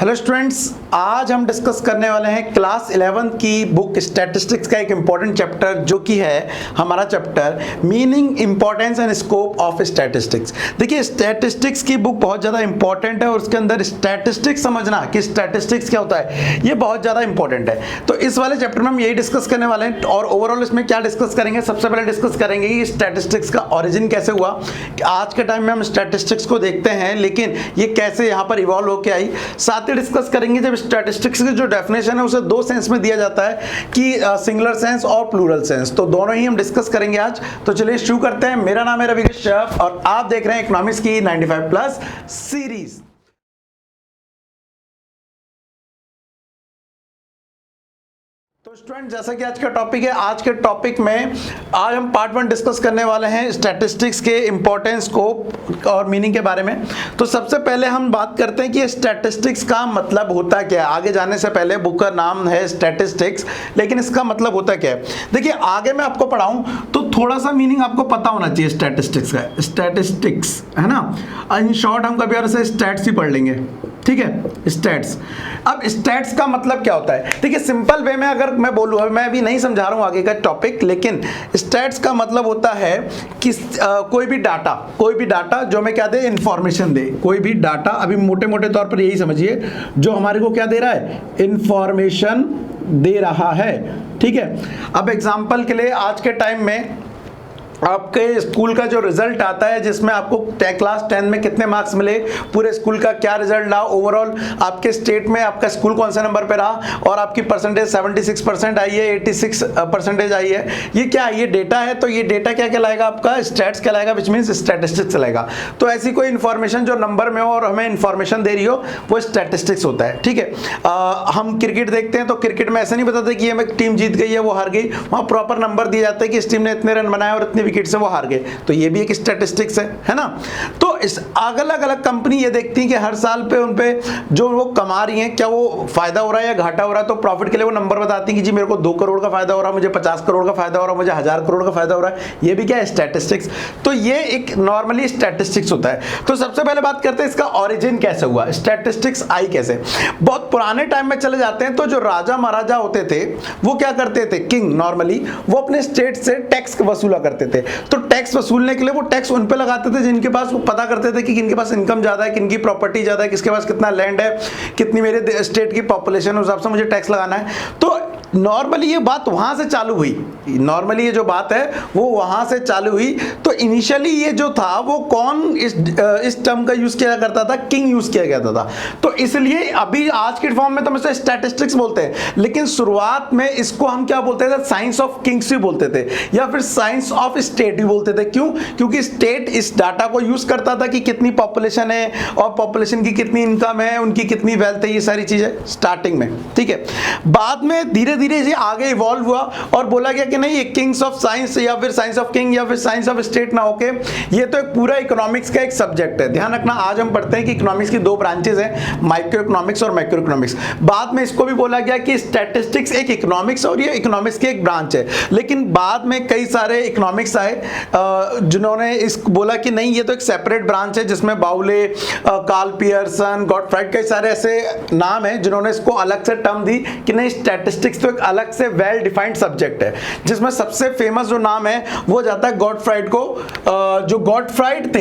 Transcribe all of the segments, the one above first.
Hello students, आज हम discuss करने वाले हैं क्लास 11 की बुक स्टैटिस्टिक्स का एक इंपॉर्टेंट चैप्टर जो कि है हमारा chapter meaning, importance and scope of statistics. देखिए, स्टैटिस्टिक्स की बुक बहुत ज़्यादा इंपॉर्टेंट है और उसके अंदर स्टैटिस्टिक्स समझना कि स्टैटिस्टिक्स क्या होता है ये बहुत ज़्यादा इंपॉर्टेंट है। तो इस वाले चैप्टर में हम यही डिस्कस करने वाले हैं और ओवरऑल इसमें क्या डिस्कस करेंगे, सबसे पहले डिस्कस करेंगे कि स्टैटिस्टिक्स का ओरिजिन कैसे हुआ। आज के टाइम में हम स्टैटिस्टिक्स को देखते हैं लेकिन ये कैसे यहाँ पर इवॉल्व होकर आई। साथ ही डिस्कस करेंगे जब स्टैटिस्टिक्स की जो डेफिनेशन है उसे दो सेंस में दिया जाता है कि सिंगुलर सेंस और प्लूरल सेंस, तो दोनों ही हम डिस्कस करेंगे आज। तो चलिए शुरू करते हैं। मेरा नाम है रवि कश्यप और आप देख रहे हैं इकोनॉमिक्स की 95 प्लस सीरीज। तो स्टूडेंट, जैसा कि आज का टॉपिक है, आज के टॉपिक में आज हम पार्ट 1 डिस्कस करने वाले हैं स्टैटिस्टिक्स के इंपॉर्टेंस, स्कोप और मीनिंग के बारे में। तो सबसे पहले हम बात करते हैं कि स्टैटिस्टिक्स का मतलब होता क्या है। आगे जाने से पहले बुक का नाम है स्टैटिस्टिक्स, लेकिन इसका मतलब होता क्या है। देखिए, आगे मैं आपको पढ़ाऊं तो थोड़ा सा मीनिंग आपको पता होना चाहिए स्टैटिस्टिक्स का। स्टैटिस्टिक्स है ना, इन शॉर्ट हम कभी और से स्टैट्स ही पढ़ लेंगे, ठीक है, स्टैट्स। अब स्टैट्स का मतलब क्या होता है, देखिए सिंपल वे में अगर मैं बोलूँ, मैं अभी नहीं समझा रहा हूँ आगे का टॉपिक, लेकिन स्टैट्स का मतलब होता है कि कोई भी डाटा जो हमें क्या दे, इंफॉर्मेशन दे। कोई भी डाटा, अभी मोटे मोटे तौर पर यही समझिए, जो हमारे को क्या दे रहा है, इंफॉर्मेशन दे रहा है, ठीक है। अब एग्जाम्पल के लिए आज के टाइम में आपके स्कूल का जो रिजल्ट आता है जिसमें आपको क्लास 10 में कितने मार्क्स मिले, पूरे स्कूल का क्या रिजल्ट रहा, ओवरऑल आपके स्टेट में आपका स्कूल कौन से नंबर पे रहा और आपकी परसेंटेज 76% आई है, 86% आई है, ये क्या है, ये डेटा है। तो ये डेटा क्या कहलाएगा, आपका स्टैट्स कहलाएगा, विच मीन्स स्टैटिस्टिक्स कहलाएगा। तो ऐसी कोई इन्फॉर्मेशन जो नंबर में हो और हमें इन्फॉर्मेशन दे रही हो वो स्टैटिस्टिक्स होता है, ठीक है। हम क्रिकेट देखते हैं तो क्रिकेट में ऐसे नहीं बताते कि ये टीम जीत गई है, वो हार गई, वहाँ प्रॉपर नंबर दिए जाते हैं कि इस टीम ने इतने रन बनाए और इतनी विकेट से वो हार गए। तो ये भी एक स्टैटिस्टिक्स है ना। तो इस अलग अलग कंपनी ये देखती है कि हर साल पे उन पे जो वो कमा रही हैं क्या वो फायदा हो रहा है या घाटा हो रहा है। तो प्रॉफिट के लिए वो नंबर बताती है कि जी मेरे को 2 करोड़ का फायदा हो रहा है, मुझे 50 करोड़ का फायदा हो रहा है, मुझे 1000 करोड़ का फायदा हो रहा है। ये भी क्या है, स्टैटिस्टिक्स। तो ये एक नॉर्मली स्टैटिस्टिक्स होता है। तो सबसे पहले बात करते हैं इसका ओरिजिन कैसे हुआ, स्टैटिस्टिक्स आई कैसे। बहुत पुराने टाइम में चले जाते हैं तो जो राजा महाराजा होते थे वो क्या करते थे, किंग, नॉर्मली वो अपने स्टेट से टैक्स वसूला करते थे। तो टैक्स वसूलने के लिए वो टैक्स उन पे लगाते थे जिनके पास, वो पता करते थे कि किनके पास इनकम ज्यादा है, किनकी प्रॉपर्टी ज्यादा है, किसके पास कितना लैंड है, कितनी मेरे स्टेट की पॉपुलेशन, उस हिसाब से मुझे टैक्स लगाना है। तो नॉर्मली ये बात वहां से चालू हुई, नॉर्मली ये जो बात है वो वहां से चालू हुई। तो इनिशियली ये जो था वो कौन इस टर्म का यूज किया करता था, किंग यूज किया जाता था। तो इसलिए अभी आज के फॉर्म में तो हम इसे स्टैटिस्टिक्स बोलते हैं, लेकिन शुरुआत में इसको हम क्या बोलते थे, साइंस ऑफ किंग्स भी बोलते थे या फिर साइंस ऑफ स्टेट भी बोलते थे। क्यों? क्योंकि स्टेट इस डाटा को यूज करता था कि कितनी पॉपुलेशन है और पॉपुलेशन की कितनी इनकम है, उनकी कितनी वेल्थ है, ये सारी चीजें स्टार्टिंग में, ठीक है। बाद में धीरे धीरे ये आगे इवॉल्व हुआ और बोला गया कि नहीं, ये किंग्स ऑफ साइंस या फिर साइंस ऑफ किंग या फिर साइंस ऑफ स्टेट ना होके ये तो एक पूरा इकोनॉमिक्स का एक सब्जेक्ट है। ध्यान रखना, आज हम पढ़ते हैं कि इकोनॉमिक्स की 2 ब्रांचेस हैं, माइक्रो इकोनॉमिक्स और मैक्रो इकोनॉमिक्स। बाद में इसको भी बोला गया कि स्टैटिस्टिक्स एक इकोनॉमिक्स और ये इकोनॉमिक्स की एक ब्रांच है। लेकिन बाद में कई सारे इकोनॉमिक्स आए जिन्होंने इस बोला कि नहीं, ये तो एक सेपरेट ब्रांच है, जिसमें बाउले, कार्ल पियर्सन, गॉटफ्राइड, कई सारे ऐसे नाम हैं जिन्होंने इसको अलग से टर्म दी कि नहीं, स्टैटिस्टिक्स तो एक अलग से वेल डिफाइंड सब्जेक्ट है। जिसमें सबसे फेमस जो नाम है वो जाता है गॉटफ्राइड को। जो गॉटफ्राइड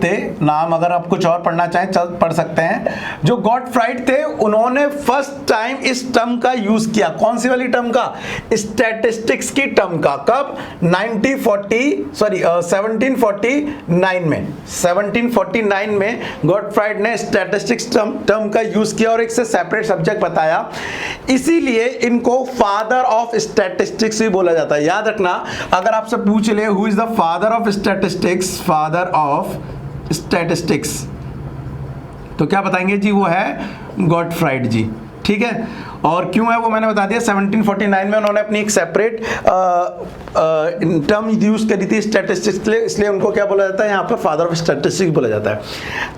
थे, नाम अगर आप कुछ और पढ़ना चाहें चल पढ़ सकते हैं। जो गॉटफ्राइड थे उन्होंने फर्स्ट टाइम इस टर्म का यूज किया। कौन सी वाली टर्म का, स्टैटिस्टिक्स की टर्म का। कब? 1749 में गॉटफ्राइड ने स्टैटिस्टिक्स टर्म का यूज किया और एक से सेपरेट सब्जेक्ट बताया। इसीलिए इनको फादर ऑफ स्टैटिस्टिक्स भी बोला जाता है। याद रखना, अगर आपसे पूछ ले who is the father of statistics, father of statistics, तो क्या बताएंगे जी, वो है गॉटफ्राइड जी, ठीक है। और क्यों है वो मैंने बता दिया, 1749 में उन्होंने अपनी एक सेपरेट टर्म यूज करी थी स्टैटिस्टिक्स के लिए, इसलिए उनको क्या बोला जाता है यहाँ पर, फादर ऑफ स्टैटिस्टिक्स बोला जाता है।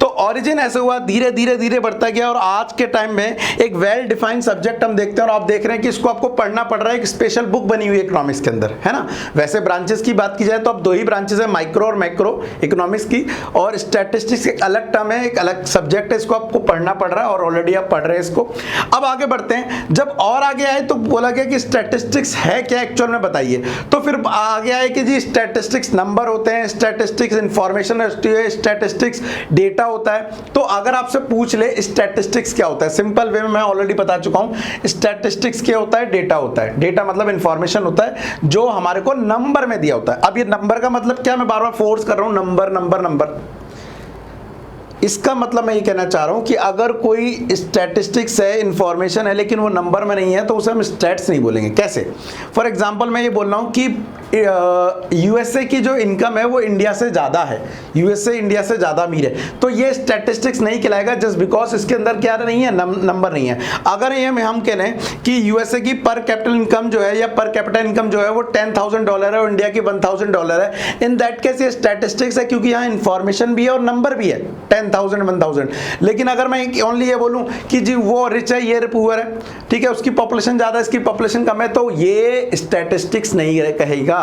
तो ओरिजिन ऐसे हुआ, धीरे धीरे धीरे बढ़ता गया और आज के टाइम में एक वेल डिफाइंड सब्जेक्ट हम देखते हैं और आप देख रहे हैं कि इसको आपको पढ़ना पड़ रहा है। एक स्पेशल बुक बनी हुई है इकोनॉमिक्स के अंदर, है ना। वैसे ब्रांचेस की बात की जाए तो अब दो ही ब्रांचेस है, माइक्रो और मैक्रो इकोनॉमिक्स की, और स्टैटिस्टिक्स एक अलग टर्म है, एक अलग सब्जेक्ट है, इसको आपको पढ़ना पड़ रहा है और ऑलरेडी आप पढ़ रहे हैं इसको। अब आगे बढ़ते हैं, जब और आगे आए तो बोला गया कि स्टैटिस्टिक्स है क्या एक्चुअल में बताइए, तो फिर आगे आए कि जी स्टैटिस्टिक्स नंबर होते हैं, स्टैटिस्टिक्स इंफॉर्मेशन होती है, स्टैटिस्टिक्स डेटा होता है। तो अगर आपसे पूछ ले स्टैटिस्टिक्स क्या होता है, सिंपल वे में मैं ऑलरेडी बता चुका हूं। स्टैटिस्टिक्स क्या होता है, डेटा होता है। डेटा मतलब इंफॉर्मेशन होता है जो हमारे को नंबर में दिया होता है। अब ये नंबर का मतलब क्या, मैं बार बार फोर्स कर रहा हूं, नंबर नंबर नंबर। इसका मतलब मैं ये कहना चाह रहा हूं कि अगर कोई स्टैटिस्टिक्स है, इंफॉर्मेशन है, लेकिन वो नंबर में नहीं है तो उसे हम स्टैट्स नहीं बोलेंगे। कैसे? फॉर एग्जांपल मैं ये बोल रहा हूं कि यूएसए की जो इनकम है वो इंडिया से ज्यादा है, यूएसए इंडिया से ज्यादा अमीर है, तो ये स्टैटिस्टिक्स नहीं कहलाएगा जस्ट बिकॉज इसके अंदर क्या नहीं है, नंबर नहीं है। अगर ये हम कह रहे हैं कि यूएसए की पर कैपिटल इनकम जो है या पर कैपिटल इनकम जो है वो $10,000 है और इंडिया की $1,000 है, इन दैट केस ये स्टैटिस्टिक्स है, क्योंकि यहाँ इंफॉर्मेशन भी है और नंबर भी है, 10,000 1,000। लेकिन अगर मैं ओनली ये बोलूं कि जी वो रिच है, ये पुअर है, ठीक है, उसकी पॉपुलेशन ज्यादा है, इसकी पॉपुलेशन कम है, तो ये स्टैटिस्टिक्स नहीं कहेगा।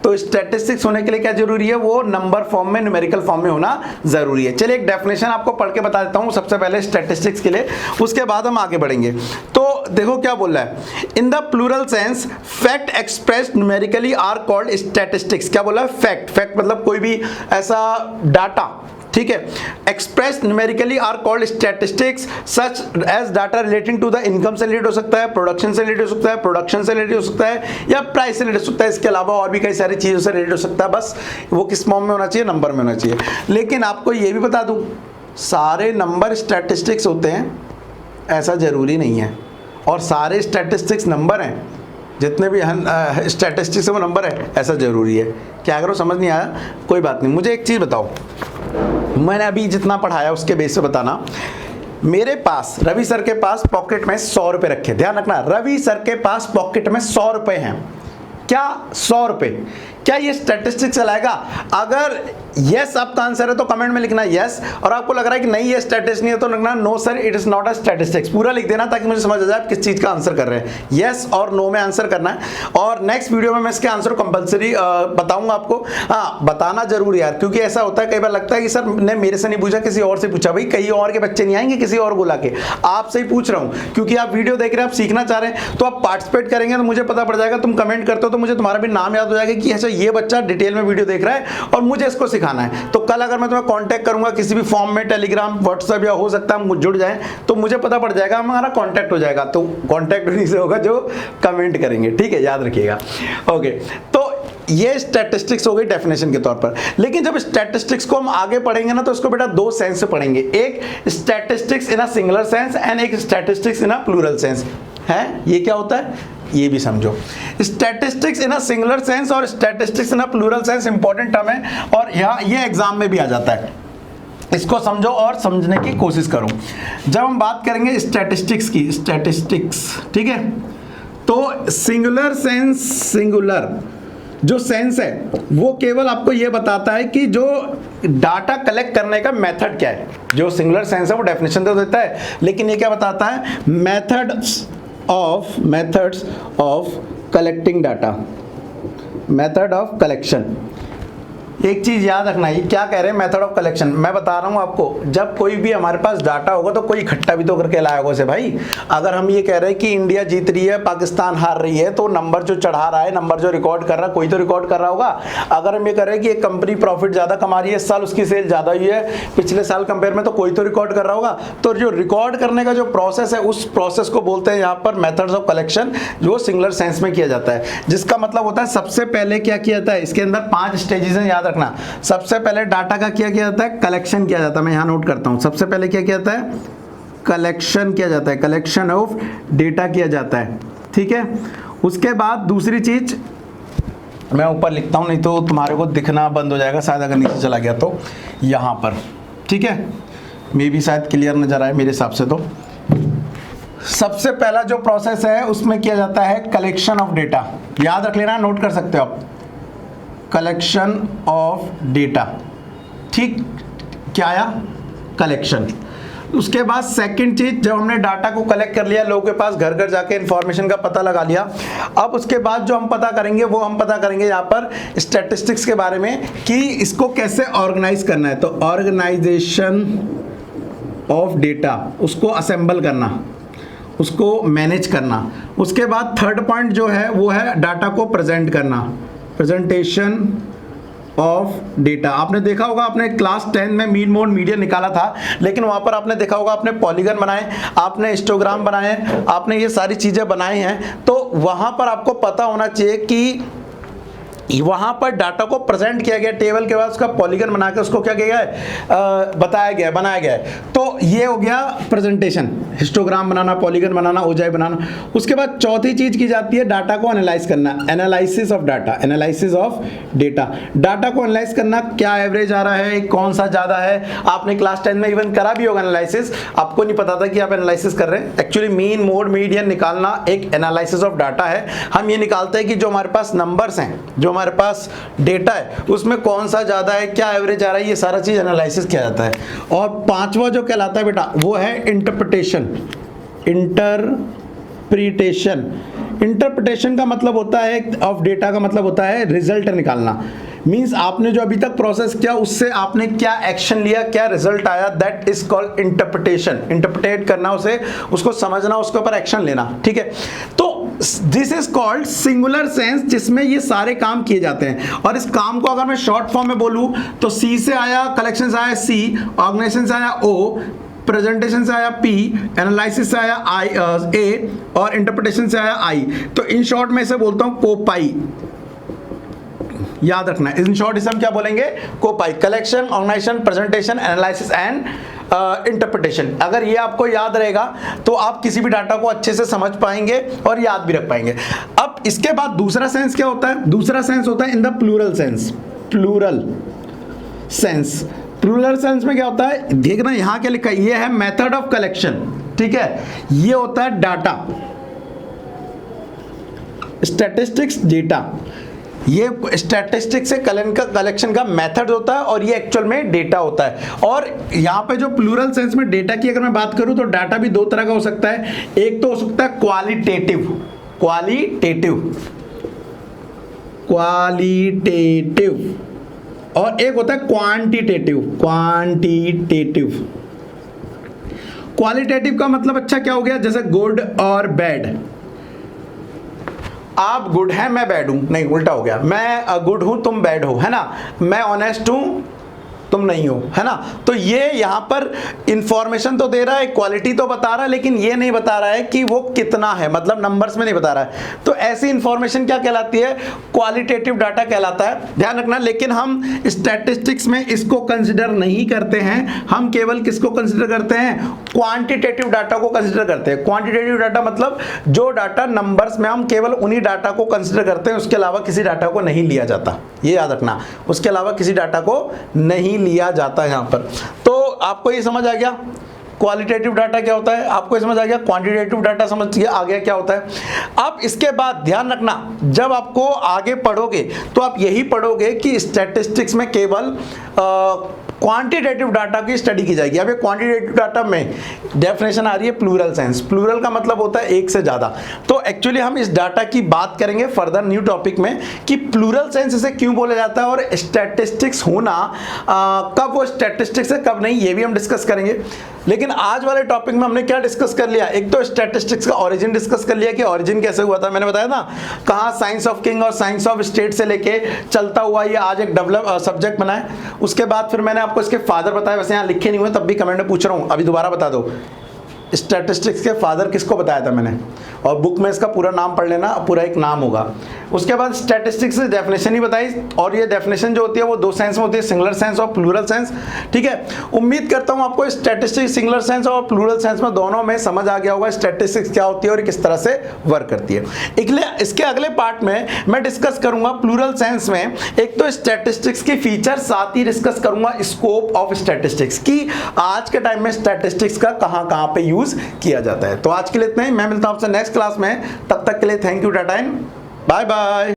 तो स्टैटिस्टिक्स होने के लिए क्या जरूरी है, वो नंबर फॉर्म में, न्यूमेरिकल फॉर्म में होना जरूरी है। चलिए एक डेफिनेशन आपको पढ़ के बता देता हूं सबसे पहले स्टैटिस्टिक्स के लिए, उसके बाद हम आगे बढ़ेंगे। तो देखो क्या बोल रहा है, in the plural sense fact expressed numerically are called statistics. क्या बोला है, फैक्ट। फैक्ट मतलब कोई भी ऐसा डाटा, ठीक है, express numerically are called statistics such as data relating to the income से रिलेटेड हो सकता है, प्रोडक्शन से रिलेटेड हो सकता है, प्रोडक्शन से रिलेटेड हो सकता है, या प्राइस से रिलेटेड हो सकता है। इसके अलावा और भी कई सारी चीजों से रिलेटेड हो सकता है। बस वो किस फॉर्म में होना चाहिए, नंबर में होना चाहिए। लेकिन आपको ये भी बता दूं, सारे नंबर स्टैटिस्टिक्स होते हैं ऐसा जरूरी नहीं है, और सारे स्टैटिस्टिक्स नंबर हैं, जितने भी स्टैटिस्टिक्स है वो नंबर है ऐसा जरूरी है। क्या करो, समझ नहीं आया, कोई बात नहीं। मुझे एक चीज बताओ, मैंने अभी जितना पढ़ाया उसके बेस से बताना। मेरे पास, रवि सर के पास पॉकेट में 100 रुपए रखे, ध्यान रखना, रवि सर के पास पॉकेट में 100 रुपए हैं। क्या 100 रुपए, क्या ये स्टैटिस्टिक्स चलाएगा? अगर यस आपका आंसर है तो कमेंट में लिखना यस, और आपको लग रहा है कि नहीं ये स्टैटिस्टिक्स नहीं है तो लिखना no sir it is not a statistics. पूरा लिख देना ताकि मुझे समझ आ जाए आप किस चीज का आंसर कर रहे हैं। यस और नो में आंसर करना है, और नेक्स्ट वीडियो में मैं इसके आंसर कंपलसरी बताऊंगा आपको। हाँ, बताना जरूर यार, क्योंकि ऐसा होता है कई बार लगता है कि सर ने मेरे से नहीं पूछा, किसी और से पूछा। भाई कई और के बच्चे नहीं आएंगे किसी और बुला के, आपसे ही पूछ रहा हूं, क्योंकि आप वीडियो देख रहे हैं, आप सीखना चाह रहे हैं, तो आप पार्टिसिपेट करेंगे तो मुझे पता पड़ जाएगा। तुम कमेंट करते हो तो मुझे तुम्हारा भी नाम याद हो जाएगा कि अच्छा ये बच्चा डिटेल में वीडियो देख रहा है और मुझे इसको सिखाना है। तो कल अगर मैं तुम्हें कांटेक्ट करूंगा किसी भी फॉर्म में, टेलीग्राम, व्हाट्सएप, या हो सकता है हम जुड़ जाएं, तो मुझे पता पड़ जाएगा, हमारा कांटेक्ट हो जाएगा। तो कांटेक्ट उन्हीं से होगा जो कमेंट करेंगे, ठीक है, याद रखिएगा। ओके, तो ये स्टैटिस्टिक्स हो गई डेफिनेशन के तौर पर। लेकिन जब स्टैटिस्टिक्स को हम आगे पढ़ेंगे ना, तो इसको बेटा दो सेंस से पढ़ेंगे, एक statistics in a singular sense and एक statistics in a plural sense है। ये क्या होता है ये भी समझो। Statistics in a singular sense और statistics in a plural sense important term है, और यहाँ ये एग्जाम में भी आ जाता है। इसको समझो और समझने की कोशिश करो। जब हम बात करेंगे स्टैटिस्टिक्स की, स्टैटिस्टिक्स, ठीक है, तो सिंगुलर सेंस, सिंगुलर जो सेंस है वो केवल आपको ये बताता है कि जो डाटा कलेक्ट करने का मेथड क्या है। जो सिंगुलर सेंस है वो डेफिनेशन तो देता है, लेकिन ये क्या बताता है, methods of collecting data, method of collection. एक चीज याद रखना, ये क्या कह रहे हैं, मेथड ऑफ कलेक्शन। मैं बता रहा हूं आपको, जब कोई भी हमारे पास डाटा होगा तो कोई इकट्ठा भी तो करके लाया होगा से भाई। अगर हम ये कह रहे हैं कि इंडिया जीत रही है, पाकिस्तान हार रही है, तो नंबर जो चढ़ा रहा है, नंबर जो रिकॉर्ड कर रहा है, कोई तो रिकॉर्ड कर रहा होगा। अगर हम ये कह रहे हैं कि एक कंपनी प्रॉफिट ज्यादा कमा रही है, इस साल उसकी सेल ज्यादा हुई है पिछले साल कंपेयर में, तो कोई तो रिकॉर्ड कर रहा होगा। तो जो रिकॉर्ड करने का जो प्रोसेस है, उस प्रोसेस को बोलते हैं यहाँ पर मेथड्स ऑफ कलेक्शन, जो सिंगुलर सेंस में किया जाता है। जिसका मतलब होता है सबसे पहले क्या किया जाता है, इसके अंदर 5 स्टेजेस हैं, याद रखना। सबसे पहले डाटा का क्या किया जाता है, कलेक्शन किया जाता है। मैं यहां नोट करता हूं, सबसे पहले क्या किया जाता है, कलेक्शन किया जाता है, कलेक्शन ऑफ डेटा किया जाता है, ठीक है। उसके बाद दूसरी चीज मैं ऊपर लिखता हूं, नहीं तो तुम्हारे को दिखना बंद हो जाएगा शायद अगर नीचे चला गया तो, यहां पर, ठीक है, मे भी शायद क्लियर नजर आए मेरे हिसाब से। तो सबसे पहला जो प्रोसेस है उसमें किया जाता है कलेक्शन ऑफ डेटा। याद रख लेना, नोट कर सकते हो आप, कलेक्शन ऑफ डेटा, ठीक। क्या आया, कलेक्शन। उसके बाद सेकंड चीज, जब हमने डाटा को कलेक्ट कर लिया, लोगों के पास घर घर जाके इंफॉर्मेशन का पता लगा लिया, अब उसके बाद जो हम पता करेंगे वो हम पता करेंगे यहाँ पर स्टैटिस्टिक्स के बारे में कि इसको कैसे ऑर्गेनाइज करना है। तो ऑर्गेनाइजेशन ऑफ डेटा, उसको असेंबल करना, उसको मैनेज करना। उसके बाद थर्ड पॉइंट जो है वो है डाटा को प्रेजेंट करना, प्रेजेंटेशन ऑफ डेटा। आपने देखा होगा, आपने क्लास 10 में मीन मोड मीडियन निकाला था, लेकिन वहां पर आपने देखा होगा आपने पॉलीगन बनाए, आपने हिस्टोग्राम बनाए, आपने ये सारी चीजें बनाई हैं। तो वहां पर आपको पता होना चाहिए कि वहां पर डाटा को प्रेजेंट किया गया, टेबल के बाद उसका पॉलीगन बना के उसको क्या किया गया है, बताया गया, बनाया गया है। तो ये हो गया प्रेजेंटेशन, हिस्टोग्राम बनाना, पॉलीगन बनाना, ओजाई बनाना। उसके बाद चौथी चीज की जाती है डाटा को एनालाइज करना, analysis of data, analysis of data. Data को एनालाइज करना, क्या एवरेज आ रहा है, कौन सा ज्यादा है। आपने क्लास 10 में इवन करा भी होगा एनालिसिस, आपको नहीं पता था कि आप एनालिसिस कर रहे हैं। एक्चुअली मीन मोड मीडियन निकालना एक एनालिसिस ऑफ डाटा है। हम ये निकालते हैं कि जो हमारे पास नंबर्स हैं, जो हमारे पास डेटा है, उसमें कौन सा ज्यादा है, क्या एवरेज आ रहा है, ये सारा चीज एनालिसिस किया जाता है। और पांचवा जो कहलाता है बेटा वो है इंटरप्रिटेशन। इंटरप्रिटेशन का मतलब होता है, ऑफ डेटा का मतलब होता है रिजल्ट निकालना। मींस आपने जो अभी तक प्रोसेस किया उससे आपने क्या एक्शन लिया, क्या रिजल्ट आया, that is called interpretation. Interpret करना उसे, उसको समझना, उसके ऊपर एक्शन लेना, ठीक है। तो this is called singular sense, जिसमें ये सारे काम किए जाते हैं। और इस काम को अगर मैं शॉर्ट फॉर्म में बोलूं तो सी से आया, कलेक्शन से आया सी, ऑर्गेनाइजेशन से आया ओ, प्रेजेंटेशन से आया P, एनालिसिस से आया A और इंटरप्रिटेशन से आया I। तो इन शॉर्ट में इसे बोलता हूं कोपाई, याद रखना। इन शॉर्ट इसे हम क्या बोलेंगे, कोपाई। Collection, organisation, presentation, analysis and interpretation. अगर ये आपको याद रहेगा तो आप किसी भी डाटा को अच्छे से समझ पाएंगे और याद भी रख पाएंगे। अब इसके बाद दूसरा सेंस क्या होता है, दूसरा सेंस होता है in the plural sense. Plural sense में क्या होता है, देखना यहां क्या लिखा है, ये है मेथड ऑफ कलेक्शन, ठीक है। ये होता है डाटा, स्टैटिस्टिक्स डेटा। ये स्टैटिस्टिक्स से कलेक्शन का मेथड होता है और ये एक्चुअल में डेटा होता है। और यहाँ पे जो प्लूरल सेंस में डेटा की अगर मैं बात करूं तो डाटा भी दो तरह का हो सकता है। एक तो हो सकता है क्वालिटेटिव और एक होता है क्वांटिटेटिव। क्वालिटेटिव का मतलब अच्छा क्या हो गया, जैसे गुड और बैड। आप गुड हैं, मैं बैड हूं, नहीं उल्टा हो गया, मैं गुड हूं, तुम बैड हो, है ना। मैं ऑनेस्ट हूं, तुम नहीं हो, है ना। तो ये यहां पर इंफॉर्मेशन तो दे रहा है, क्वालिटी तो बता रहा है, लेकिन ये नहीं बता रहा है कि वो कितना है, मतलब नंबर्स में नहीं बता रहा है। तो ऐसी इंफॉर्मेशन क्या कहलाती है, क्वालिटेटिव डाटा कहलाता है, ध्यान रखना। लेकिन हम स्टैटिस्टिक्स में इसको कंसिडर नहीं करते हैं, हम केवल किसको कंसिडर करते हैं, क्वांटिटेटिव डाटा को कंसिडर करते हैं। क्वांटिटेटिव डाटा मतलब जो डाटा नंबर्स में, हम केवल उन्हीं डाटा को कंसिडर करते हैं, उसके अलावा किसी डाटा को नहीं लिया जाता, ये याद रखना। उसके अलावा किसी डाटा को नहीं लिया जाता है यहां पर। तो आपको ये समझ आ गया क्वालिटेटिव डाटा क्या होता है, आपको समझ आ गया क्वांटिटेटिव डाटा समझ आ गया क्या होता है। अब इसके बाद ध्यान रखना, जब आपको आगे पढ़ोगे तो आप यही पढ़ोगे कि स्टैटिस्टिक्स में केवल क्वांटिटेटिव डाटा की स्टडी की जाएगी। अब ये क्वांटिटेटिव डाटा में डेफिनेशन आ रही है प्लूरल सेंस। प्लूरल का मतलब होता है एक से ज्यादा। तो एक्चुअली हम इस डाटा की बात करेंगे फर्दर न्यू टॉपिक में कि प्लूरल सेंस इसे क्यों बोला जाता है और स्टैटिस्टिक्स होना कब वो स्टैटिस्टिक्स है कब नहीं, ये भी हम डिस्कस करेंगे। लेकिन आज वाले टॉपिक में हमने क्या डिस्कस कर लिया, एक तो स्टैटिस्टिक्स का ओरिजिन डिस्कस कर लिया कि ओरिजिन कैसे हुआ था। मैंने बताया ना कहाँ साइंस ऑफ किंग और साइंस ऑफ स्टेट से लेके चलता हुआ ये आज एक डेवलप सब्जेक्ट बना है। उसके बाद फिर मैंने आपको इसके फादर बताया, वैसे यहाँ लिखे नहीं हुए तब भी कमेंट में पूछ रहा हूँ, अभी दोबारा बता दो स्टैटिस्टिक्स के फादर किसको बताया था मैंने, और बुक में इसका पूरा नाम पढ़ लेना, पूरा एक नाम होगा। उसके बाद स्टैटिस्टिक्स से डेफिनेशन ही बताई, और ये डेफिनेशन जो होती है वो दो सेंस में होती है, सिंगुलर सेंस और प्लूरल सेंस। ठीक है, उम्मीद करता हूँ आपको स्टैटिस्टिक्स सिंगुलर सेंस और प्लूरल सेंस में दोनों में समझ आ गया होगा स्टैटिस्टिक्स क्या होती है और किस तरह से वर्क करती है। इसके अगले पार्ट में मैं डिस्कस करूंगा प्लूरल सेंस में एक तो स्टैटिस्टिक्स की फीचर, साथ ही डिस्कस करूंगा स्कोप ऑफ स्टैटिस्टिक्स की आज के टाइम में स्टैटिस्टिक्स का कहां पे यूज किया जाता है। तो आज के लिए इतना ही, मैं मिलता हूं आपसे नेक्स्ट क्लास में, तब तक के लिए थैंक यू, टाटा एंड बाय बाय।